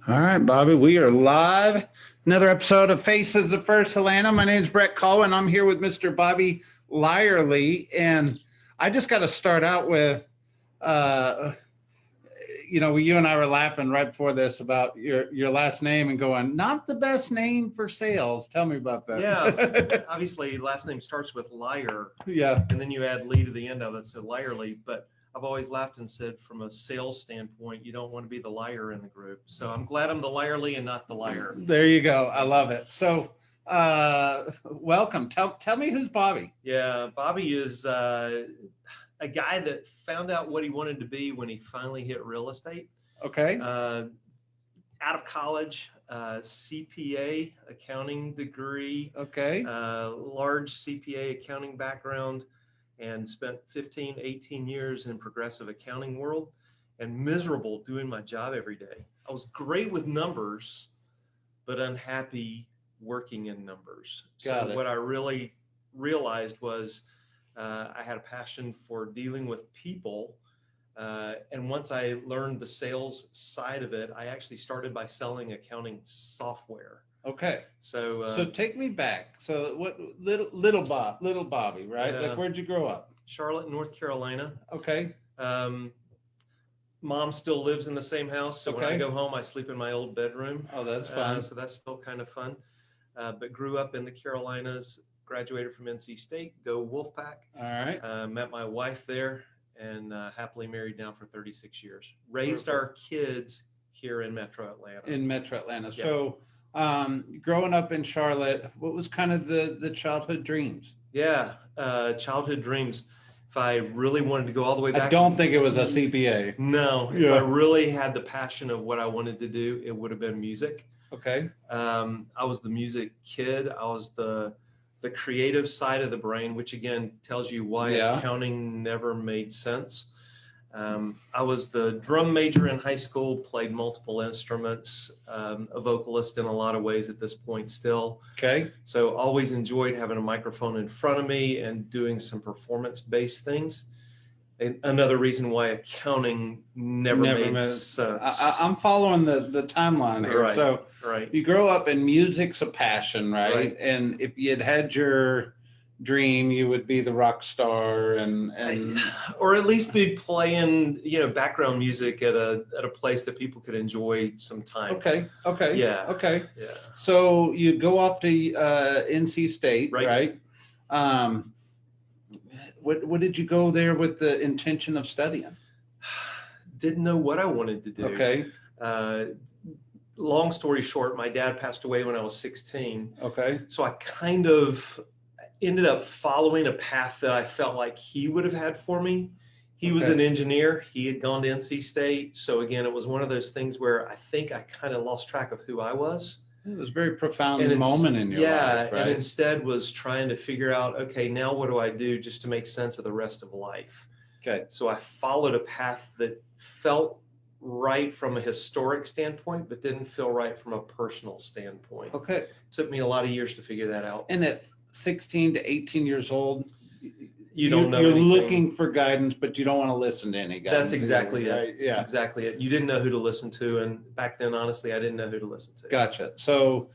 All right, Bobby, we are live. Another episode of Faces of First Atlanta. My name is Brett Caldwell, and I'm here with Mr. Bobby Lyerly. And I just got to start out with, you and I were laughing right before this about your last name and going, not the best name for sales. Tell me about that. Yeah, obviously last name starts with liar, Yeah. and then you add Lee to the end of it, so Lyerly. But I've always laughed and said, from a sales standpoint, you don't want to be the liar in the group. So I'm glad I'm the Lyerly and not the liar. There you go. I love it. So, welcome. Tell me who's Bobby. Yeah, Bobby is a guy that found out what he wanted to be when he finally hit real estate. Okay. Out of college, CPA, accounting degree. Okay. Large CPA accounting background, and spent 15, 18 years in progressive accounting world, and miserable doing my job every day. I was great with numbers, but unhappy working in numbers. Got it. What I really realized was I had a passion for dealing with people. And once I learned the sales side of it, I actually started by selling accounting software. Okay. So Take me back. So what little Bobby, right? Yeah. Like, where'd you grow up? Charlotte, North Carolina. Okay. Mom still lives in the same house, so when I Okay. go home, I sleep in my old bedroom. Oh, that's fun. So that's still kind of fun. But grew up in the Carolinas, graduated from NC State, go Wolfpack. All right. Met my wife there, and happily married now for 36 years. Raised our kids here in Metro Atlanta. In Metro Atlanta. Yeah. So, growing up in Charlotte, what was kind of the childhood dreams? Yeah, childhood dreams. If I really wanted to go all the way back, I don't think it was a CPA. No, if Yeah. I really had the passion of what I wanted to do, it would have been music. Okay. I was the music kid. I was the creative side of the brain, which again tells you why Yeah. accounting never made sense. I was the drum major in high school, played multiple instruments, a vocalist in a lot of ways at this point still. Okay. So always enjoyed having a microphone in front of me and doing some performance-based things. And another reason why accounting never made sense. I'm following the timeline here. Right. So Right. you grow up and music's a passion, right? Right. And if you had your dream, you would be the rock star and Or at least be playing, background music at a place that people could enjoy some time. Okay. Yeah. Okay. Yeah. So you go off to NC State, Right. right? What did you go there with the intention of studying? Didn't know what I wanted to do. Okay. Long story short, my dad passed away when I was 16. Okay. So I kind of ended up following a path that I felt like he would have had for me. He was Okay. an engineer. He had gone to NC State. So again, it was one of those things where I think I kind of lost track of who I was. It was a very profound And moment in your life, right? and instead was trying to figure out, okay, now what do I do just to make sense of the rest of life? Okay. So I followed a path that felt right from a historic standpoint, but didn't feel right from a personal standpoint. Okay. Took me a lot of years to figure that out. And at 16 to 18 years old, You don't know You're anything. looking for guidance, but you don't want to listen to any guidance. That's exactly right? it. Yeah. That's exactly it. You didn't know who to listen to. And back then, honestly, I didn't know who to listen to. Gotcha. So,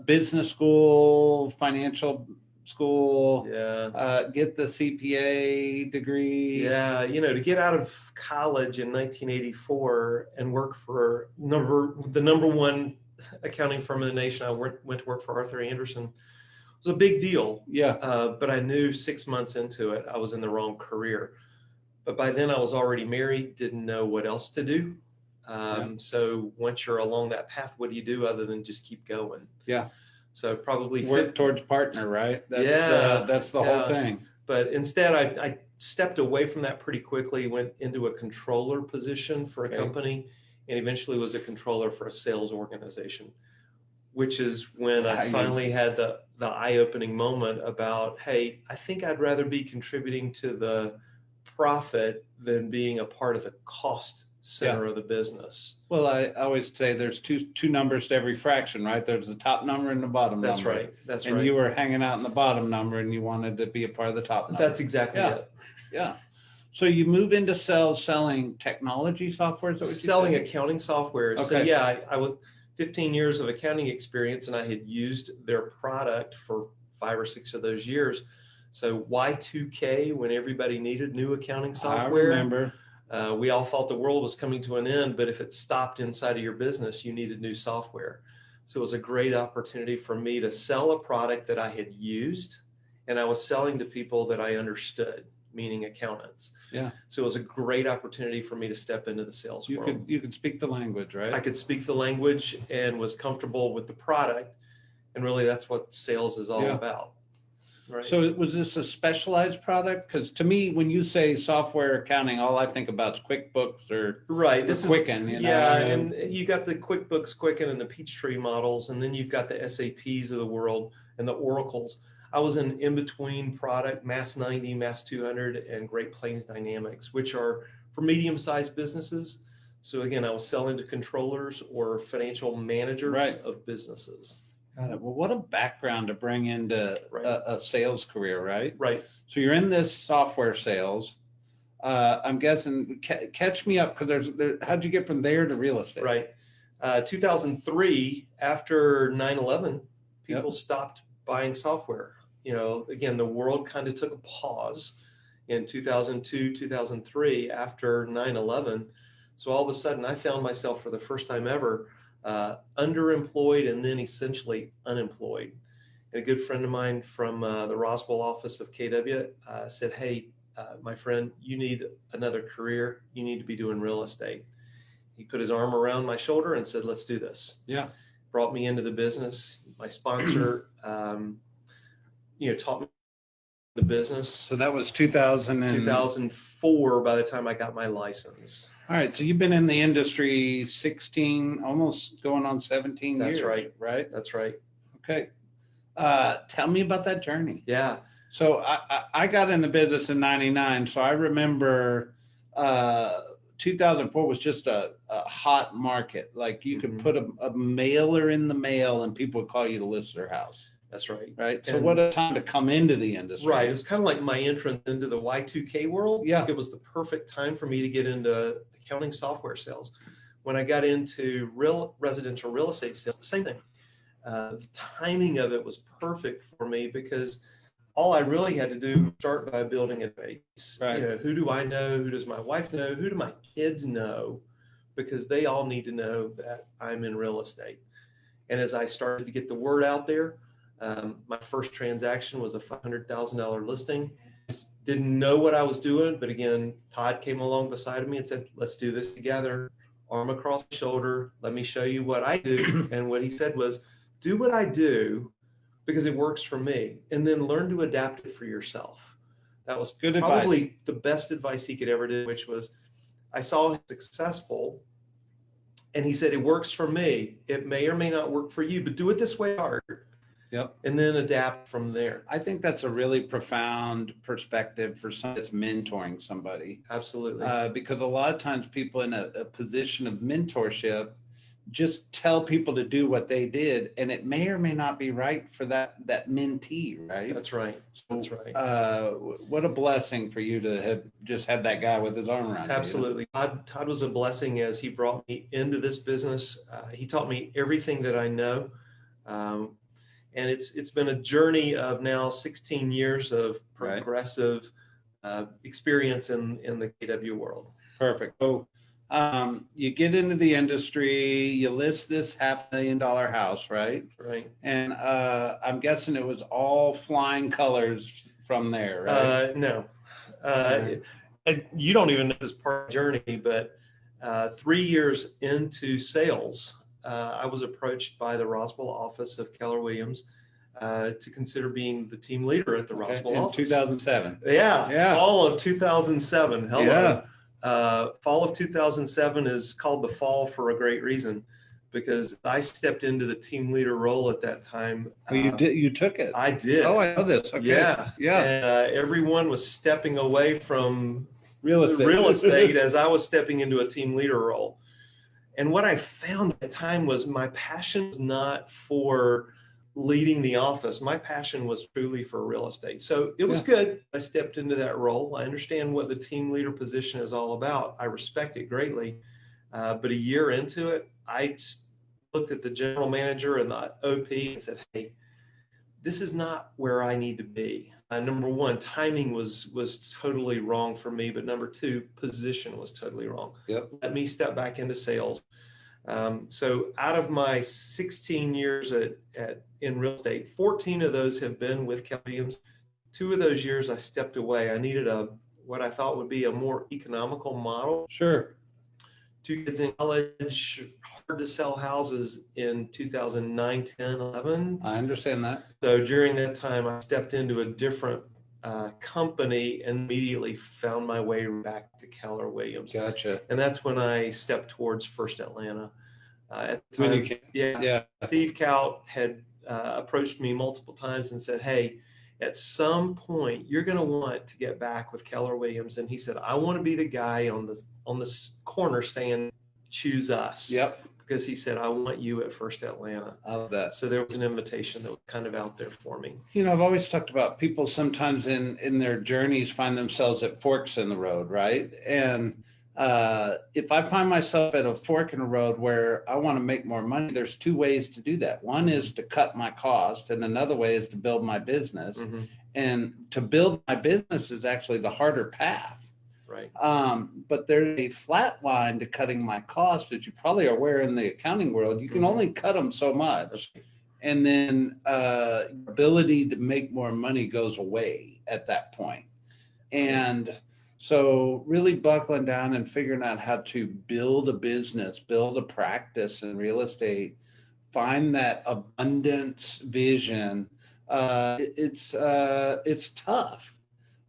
business school, financial school, Yeah. get the CPA degree. Yeah. To get out of college in 1984 and work for the number one accounting firm in the nation, I went to work for Arthur Andersen. It was a big deal. Yeah. But I knew 6 months into it, I was in the wrong career. But by then I was already married, didn't know what else to do. So once you're along that path, what do you do other than just keep going? Yeah. So probably Work towards partner, right? That's Yeah. that's the whole thing. But instead I stepped away from that pretty quickly, went into a controller position for a Okay. company, and eventually was a controller for a sales organization, which is when I finally had the eye-opening moment about, hey, I think I'd rather be contributing to the profit than being a part of the cost center of the business. Well, I always say there's two numbers to every fraction, right? There's the top number and the bottom That's number. right. That's And right. you were hanging out in the bottom number and you wanted to be a part of the top number. That's exactly Yeah. it. Yeah. So you move into sales, selling technology software? Is that what you Selling said? accounting software. So Okay. yeah, I would 15 years of accounting experience, and I had used their product for 5 or 6 of those years. So Y2K, when everybody needed new accounting software, I remember. we all thought the world was coming to an end, but if it stopped inside of your business, you needed new software. So it was a great opportunity for me to sell a product that I had used, and I was selling to people that I understood, meaning accountants. Yeah. So it was a great opportunity for me to step into the sales world. You could speak the language, right? I could speak the language and was comfortable with the product. And really that's what sales is all about. Right. So was this a specialized product? Because to me, when you say software accounting, all I think about is QuickBooks or right. This Quicken. Is, you know? yeah, and you got the QuickBooks, Quicken, and the Peachtree models, and then you've got the SAPs of the world and the Oracles. I was in between product, Mass 90, Mass 200, and Great Plains Dynamics, which are for medium-sized businesses. So again, I was selling to controllers or financial managers of businesses. Got it. Well, what a background to bring into a sales career, right? Right. So you're in this software sales. I'm guessing, catch me up, because how'd you get from there to real estate? Right. 2003, after 9/11, people stopped buying software. You know, again, the world kind of took a pause in 2002, 2003 after 9/11. So all of a sudden I found myself for the first time ever underemployed and then essentially unemployed. And a good friend of mine from the Roswell office of KW said, hey, my friend, you need another career. You need to be doing real estate. He put his arm around my shoulder and said, let's do this. Yeah. Brought me into the business. My sponsor, taught me the business. So that was 2004 by the time I got my license. All right. So you've been in the industry 16, almost going on 17 years. That's right. Right? That's right. Okay. Tell me about that journey. Yeah. So I got in the business in 99. So I remember 2004 was just a hot market. Like you could put a mailer in the mail and people would call you to list their house. That's right. Right. So what a time to come into the industry. Right. It was kind of like my entrance into the Y2K world. Yeah. It was the perfect time for me to get into accounting software sales. When I got into residential real estate sales, same thing. The timing of it was perfect for me because all I really had to do was start by building a base. Right. You know, who do I know? Who does my wife know? Who do my kids know? Because they all need to know that I'm in real estate. And as I started to get the word out there, my first transaction was a $500,000 listing. Didn't know what I was doing, but again, Todd came along beside of me and said, let's do this together, arm across the shoulder. Let me show you what I do. And what he said was, do what I do because it works for me, and then learn to adapt it for yourself. That was good probably advice. The best advice he could ever do, which was, I saw him successful, and he said, it works for me. It may or may not work for you, but do it this way hard. Yep. And then adapt from there. I think that's a really profound perspective for someone that's mentoring somebody. Absolutely. Because a lot of times people in a position of mentorship just tell people to do what they did, and it may or may not be right for that mentee, right? That's right. That's right. What a blessing for you to have just had that guy with his arm around you. Absolutely. Todd was a blessing as he brought me into this business. He taught me everything that I know. And it's been a journey of now 16 years of progressive experience in the KW world. Perfect. So you get into the industry, you list this $500,000 house, right? Right. And I'm guessing it was all flying colors from there, right? No. You don't even know this part of the journey, but 3 years into sales, I was approached by the Roswell office of Keller Williams to consider being the team leader at the Roswell office. 2007. Yeah. Fall of 2007. Hello. Yeah. Fall of 2007 is called the fall for a great reason, because I stepped into the team leader role at that time. Oh, you did? You took it? I did. Oh, I know this. Okay. Yeah. Yeah. And everyone was stepping away from Real estate as I was stepping into a team leader role. And what I found at the time was my passion was not for leading the office, my passion was truly for real estate. So it was good. I stepped into that role. I understand what the team leader position is all about. I respect it greatly. But a year into it, I looked at the general manager and the OP and said, hey, this is not where I need to be. Number one, timing was totally wrong for me. But number two, position was totally wrong. Yep. Let me step back into sales. So out of my 16 years in real estate, 14 of those have been with Keller Williams. 2 of those years I stepped away. I needed what I thought would be a more economical model. Sure. 2 kids in college, hard to sell houses in 2009, 10, 11. I understand that. So during that time, I stepped into a different company and immediately found my way back to Keller Williams. Gotcha. And that's when I stepped towards First Atlanta. At the time, Steve Kaut had approached me multiple times and said, hey, at some point you're going to want to get back with Keller Williams. And he said, I want to be the guy on the corner saying, choose us. Yep. Because he said, I want you at First Atlanta. I love that. So there was an invitation that was kind of out there for me. You know, I've always talked about people sometimes in their journeys find themselves at forks in the road, right? And if I find myself at a fork in the road where I want to make more money, there's 2 ways to do that. One is to cut my cost, and another way is to build my business. Mm-hmm. And to build my business is actually the harder path. Right. But there's a flat line to cutting my costs, that you probably are aware in the accounting world. You can only cut them so much. And then your ability to make more money goes away at that point. And so really buckling down and figuring out how to build a business, build a practice in real estate, find that abundance vision. It's tough.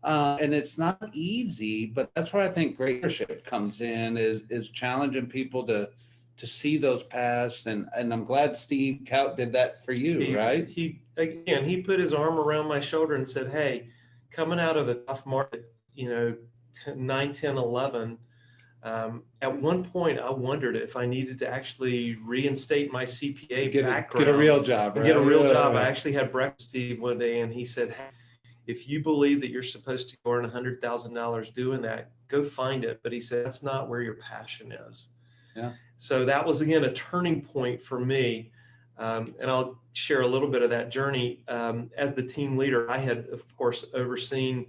And it's not easy, but that's where I think great leadership comes in, is challenging people to see those paths. And I'm glad Steve Kaut did that for you, right? He put his arm around my shoulder and said, hey, coming out of a tough market, 9, 10, 11, at one point I wondered if I needed to actually reinstate my CPA background. Get a real job, right? Get a real job. I actually had breakfast with Steve one day and he said, hey, if you believe that you're supposed to earn $100,000 doing that, go find it. But he said, that's not where your passion is. Yeah. So that was, again, a turning point for me. And I'll share a little bit of that journey. As the team leader, I had, of course, overseen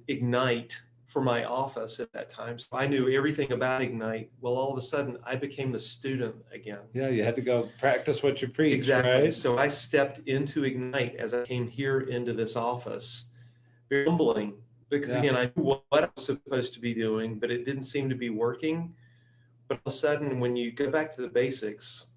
Ignite for my office at that time. So I knew everything about Ignite. Well, all of a sudden I became the student again. Yeah, you had to go practice what you preach. Exactly. Right? So I stepped into Ignite as I came here into this office. Very humbling, because again, I knew what I was supposed to be doing, but it didn't seem to be working. But all of a sudden, when you go back to the basics,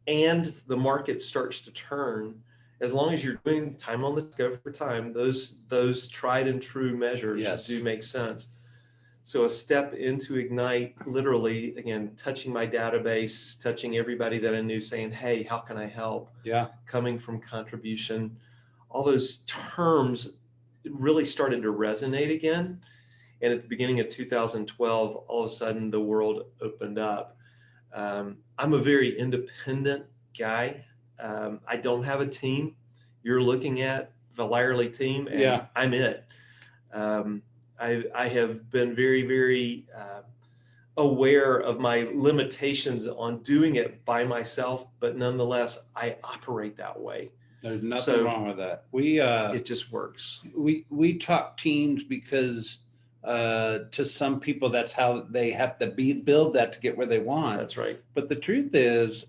and the market starts to turn, as long as you're doing time on the go for time, those tried and true measures do make sense. So a step into Ignite, literally, again, touching my database, touching everybody that I knew, saying, hey, how can I help? Yeah. Coming from contribution, all those terms really started to resonate again. And at the beginning of 2012, all of a sudden the world opened up. I'm a very independent guy. I don't have a team. You're looking at the Lyerly team, and I'm it. I have been very, very aware of my limitations on doing it by myself, but nonetheless, I operate that way. There's nothing wrong with that. It just works. We talk teams because to some people, that's how they have to build that to get where they want. That's right. But the truth is,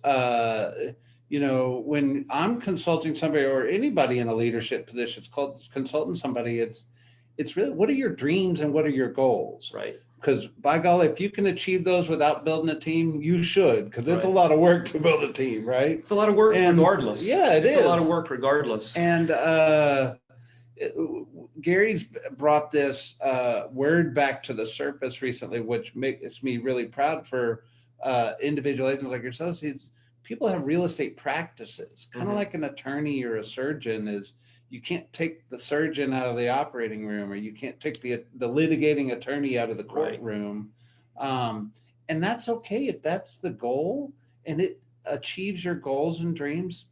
when I'm consulting somebody or anybody in a leadership position, it's called consulting somebody. It's really, what are your dreams and what are your goals? Right. Because by golly, if you can achieve those without building a team, you should, because it's a lot of work to build a team, right? It's a lot of work regardless. Yeah, it's a lot of work regardless. And Gary's brought this word back to the surface recently, which makes me really proud for individual agents like yourselves. People have real estate practices, kind of like an attorney or a surgeon is. You can't take the surgeon out of the operating room, or you can't take the litigating attorney out of the courtroom. And that's okay if that's the goal and it achieves your goals and dreams.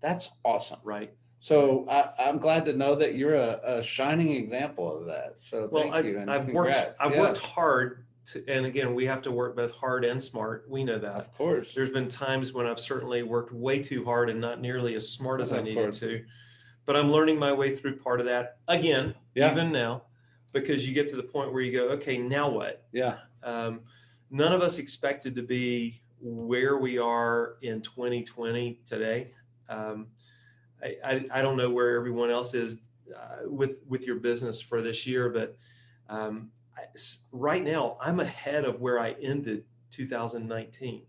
That's awesome. Right. So I'm glad to know that you're a shining example of that. So Well, thank you and I've congrats. I've Yeah, worked hard and again, we have to work both hard and smart. We know that. of course. There's been times when I've certainly worked way too hard and not nearly as smart as I Of needed course. to. But I'm learning my way through part of that again, Yeah. even now, because you get to the point where you go, okay, now what? Yeah. None of us expected to be where we are in 2020 today. I don't know where everyone else is with your business for this year, but right now I'm ahead of where I ended 2019.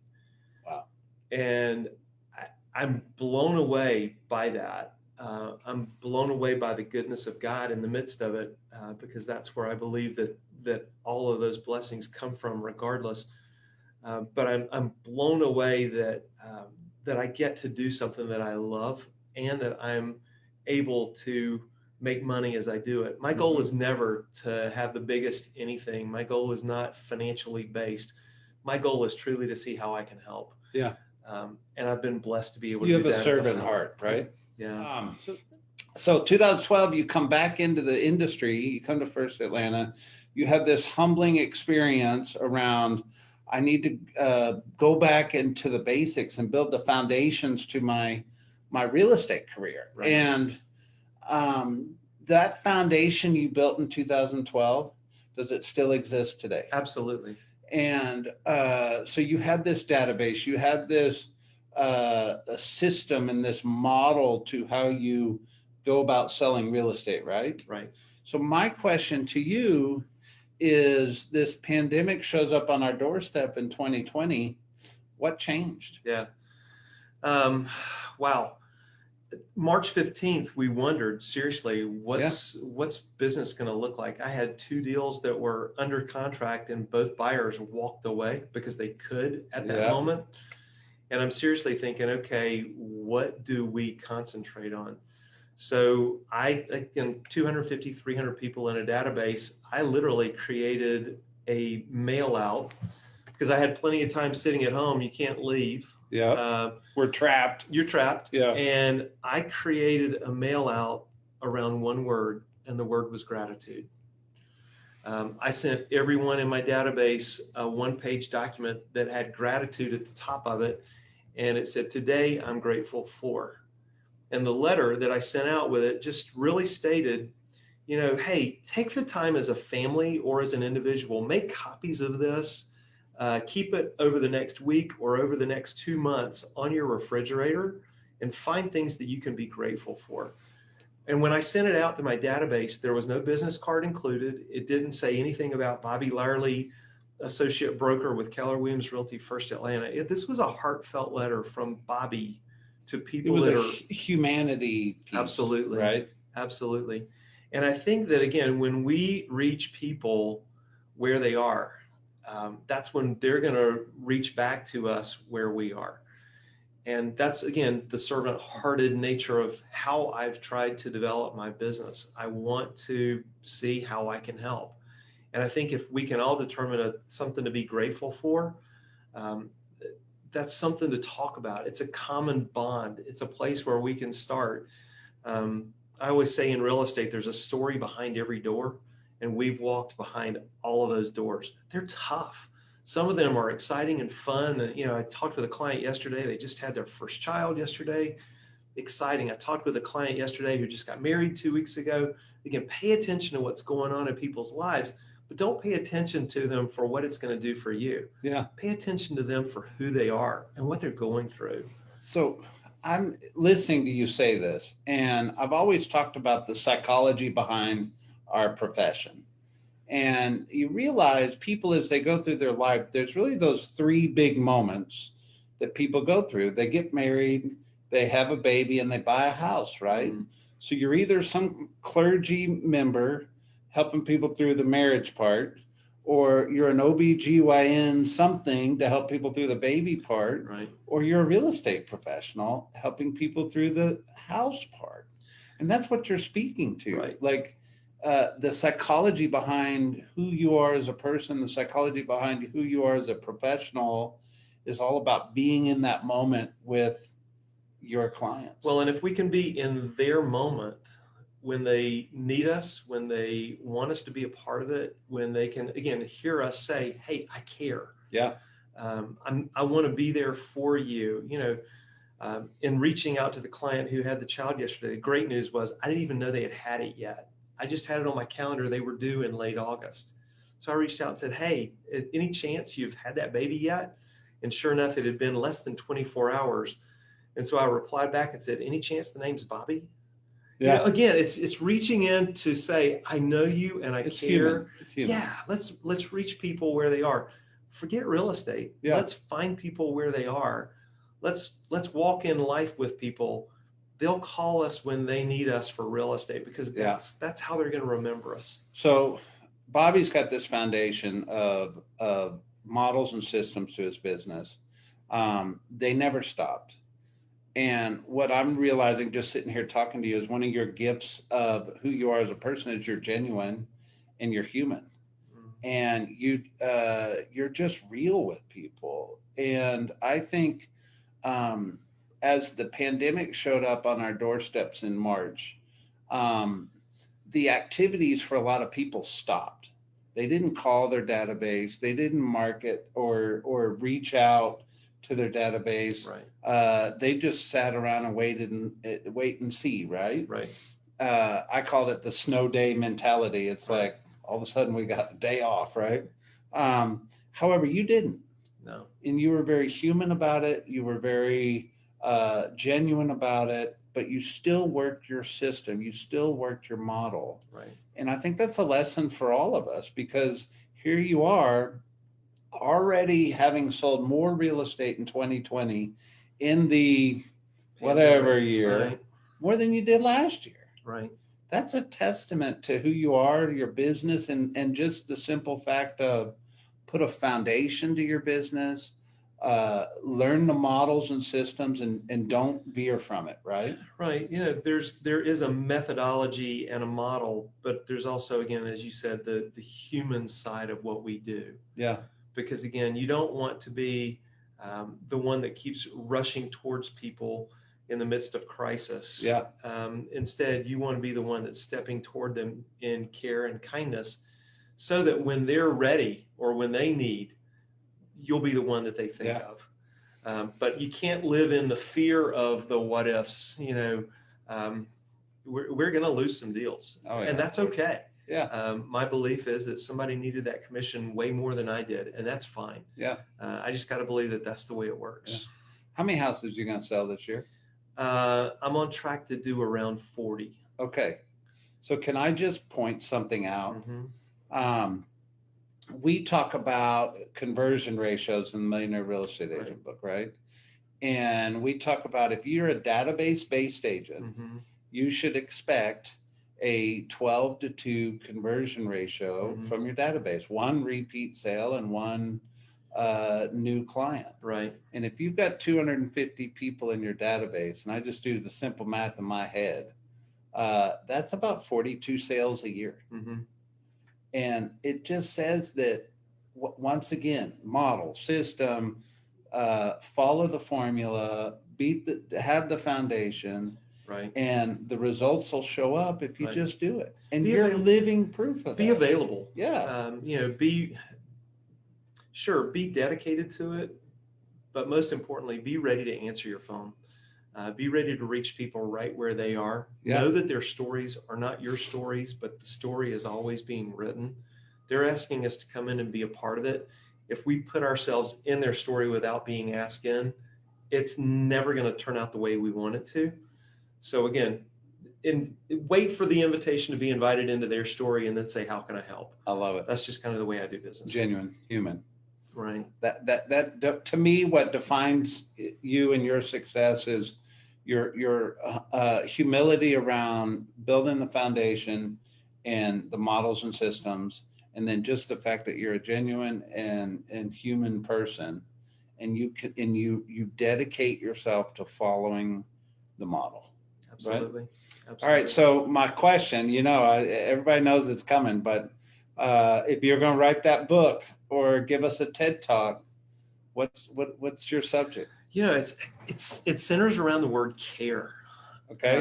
Wow. And I'm blown away by that. I'm blown away by the goodness of God in the midst of it, because that's where I believe that all of those blessings come from, regardless. But I'm blown away that I get to do something that I love and that I'm able to make money as I do it. My goal is never to have the biggest anything. My goal is not financially based. My goal is truly to see how I can help. Yeah. And I've been blessed to be able to You do have that. a servant heart, right? Yeah. So 2012, you come back into the industry, you come to First Atlanta, you have this humbling experience around, I need to go back into the basics and build the foundations to my real estate career. Right. And that foundation you built in 2012, does it still exist today? Absolutely. And so you had this database, you had this a system and this model to how you go about selling real estate, right? Right. So my question to you is, this pandemic shows up on our doorstep in 2020. What changed? Yeah. Wow. March 15th, we wondered seriously, what's business going to look like? I had 2 deals that were under contract and both buyers walked away because they could at that moment. And I'm seriously thinking, okay, what do we concentrate on? So again, 250, 300 people in a database, I literally created a mail out because I had plenty of time sitting at home. You can't leave. Yeah. We're trapped. You're trapped. Yeah. And I created a mail out around one word, and the word was gratitude. I sent everyone in my database a 1-page document that had gratitude at the top of it. And it said, today I'm grateful for. And the letter that I sent out with it just really stated, hey, take the time as a family or as an individual, make copies of this, keep it over the next week or over the next 2 months on your refrigerator and find things that you can be grateful for. And when I sent it out to my database, there was no business card included. It didn't say anything about Bobby Lyerly, associate broker with Keller Williams First Atlanta. This was a heartfelt letter from Bobby to people that are humanity piece, absolutely right. Absolutely. And I think that, again, when we reach people where they are, that's when they're going to reach back to us where we are. And that's, again, the servant-hearted nature of how I've tried to develop my business. I want to see how I can help. And I think if we can all determine something to be grateful for, that's something to talk about. It's a common bond. It's a place where we can start. I always say in real estate, there's a story behind every door, and we've walked behind all of those doors. They're tough. Some of them are exciting and fun. And, I talked with a client yesterday. They just had their first child yesterday. Exciting. I talked with a client yesterday who just got married 2 weeks ago. Again, pay attention to what's going on in people's lives, but don't pay attention to them for what it's going to do for you. Yeah. Pay attention to them for who they are and what they're going through. So I'm listening to you say this, and I've always talked about the psychology behind our profession. And you realize people, as they go through their life, there's really those 3 big moments that people go through. They get married, they have a baby, and they buy a house, right? Mm-hmm. So you're either some clergy member helping people through the marriage part, or you're an OBGYN something to help people through the baby part, right? Or you're a real estate professional helping people through the house part. And that's what you're speaking to, right? Like the psychology behind who you are as a person, the psychology behind who you are as a professional is all about being in that moment with your clients. Well, and if we can be in their moment when they need us, when they want us to be a part of it, when they can, again, hear us say, hey, I care. Yeah. I want to be there for you. In reaching out to the client who had the child yesterday, the great news was I didn't even know they had it yet. I just had it on my calendar. They were due in late August. So I reached out and said, hey, any chance you've had that baby yet? And sure enough, it had been less than 24 hours. And so I replied back and said, any chance the name's Bobby? Yeah. Again, it's reaching in to say, I know you and I care. Human. It's human. Yeah, let's reach people where they are. Forget real estate. Yeah. Let's find people where they are. Let's walk in life with people. They'll call us when they need us for real estate because that's how they're going to remember us. So Bobby's got this foundation of models and systems to his business. They never stopped. And what I'm realizing just sitting here talking to you is one of your gifts of who you are as a person is you're genuine and you're human. And you're just real with people. And I think as the pandemic showed up on our doorsteps in March, the activities for a lot of people stopped. They didn't call their database. They didn't market or reach out to their database. Right. They just sat around and wait and see. Right. Right. I called it the snow day mentality. It's like all of a sudden we got a day off. Right. However, you didn't. No. And you were very human about it. You were very genuine about it, but you still worked your system. You still worked your model. Right. And I think that's a lesson for all of us because here you are already having sold more real estate in 2020 in the whatever year, more than you did last year. Right. That's a testament to who you are, your business, and just the simple fact of put a foundation to your business, learn the models and systems and don't veer from it. Right. Right. There is a methodology and a model, but there's also, again, as you said, the human side of what we do. Yeah. Because again, you don't want to be the one that keeps rushing towards people in the midst of crisis. Yeah. Instead, you want to be the one that's stepping toward them in care and kindness so that when they're ready or when they need, you'll be the one that they think of. But you can't live in the fear of the what ifs. We're going to lose some deals, and that's okay. Yeah. My belief is that somebody needed that commission way more than I did, and that's fine. Yeah. I just got to believe that that's the way it works. Yeah. How many houses are you going to sell this year? I'm on track to do around 40. Okay. So can I just point something out? Mm-hmm. We talk about conversion ratios in the Millionaire Real Estate Agent book, right? And we talk about if you're a database-based agent, you should expect a 12-to-2 conversion ratio from your database, one repeat sale and one new client. Right. And if you've got 250 people in your database, and I just do the simple math in my head, that's about 42 sales a year. And it just says that, once again, model, system, follow the formula, have the foundation, right? And the results will show up if you just do it. And be you're living proof of that. Be available. Yeah. Be dedicated to it, but most importantly, be ready to answer your phone. Be ready to reach people right where they are. Yeah. Know that their stories are not your stories, but the story is always being written. They're asking us to come in and be a part of it. If we put ourselves in their story without being asked in, it's never going to turn out the way we want it to. So again, wait for the invitation to be invited into their story and then say, how can I help? I love it. That's just kind of the way I do business. Genuine, human. Right. That to me, what defines you and your success is your humility around building the foundation and the models and systems, and then just the fact that you're a genuine and human person, and you dedicate yourself to following the model. Absolutely. Right? Absolutely. All right. So my question, everybody knows it's coming, but if you're going to write that book or give us a TED Talk, what's your subject? It centers around the word care. Okay.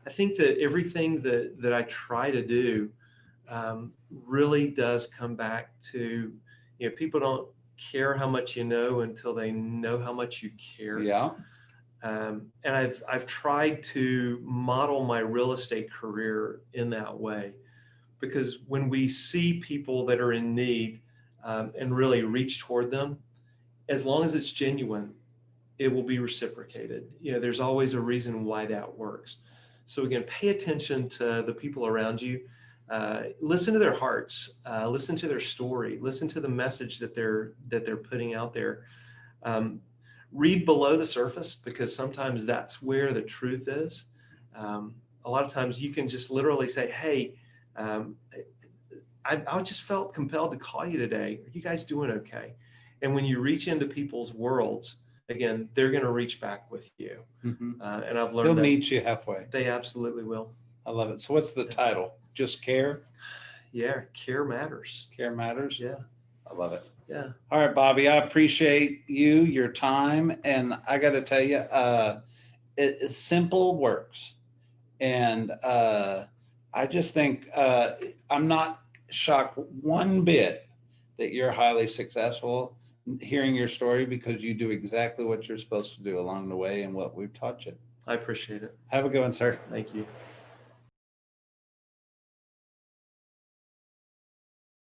I think that everything that I try to do really does come back to, people don't care how much you know until they know how much you care. Yeah. And I've tried to model my real estate career in that way, because when we see people that are in need and really reach toward them, as long as it's genuine, it will be reciprocated. There's always a reason why that works. So again, pay attention to the people around you. Listen to their hearts. Listen to their story. Listen to the message that they're putting out there. Read below the surface, because sometimes that's where the truth is. A lot of times you can just literally say, "Hey, I just felt compelled to call you today. Are you guys doing okay?" And when you reach into people's worlds, again, they're going to reach back with you. Mm-hmm. And I've learned They'll that meet you halfway. they absolutely will. I love it. So what's the title? Just Care? Yeah, care matters. Care Matters? Yeah. I love it. Yeah. All right, Bobby, I appreciate you, your time. And I got to tell you, simple works. And I just think I'm not shocked one bit that you're highly successful hearing your story, because you do exactly what you're supposed to do along the way and what we've taught you. I appreciate it. Have a good one, sir. Thank you.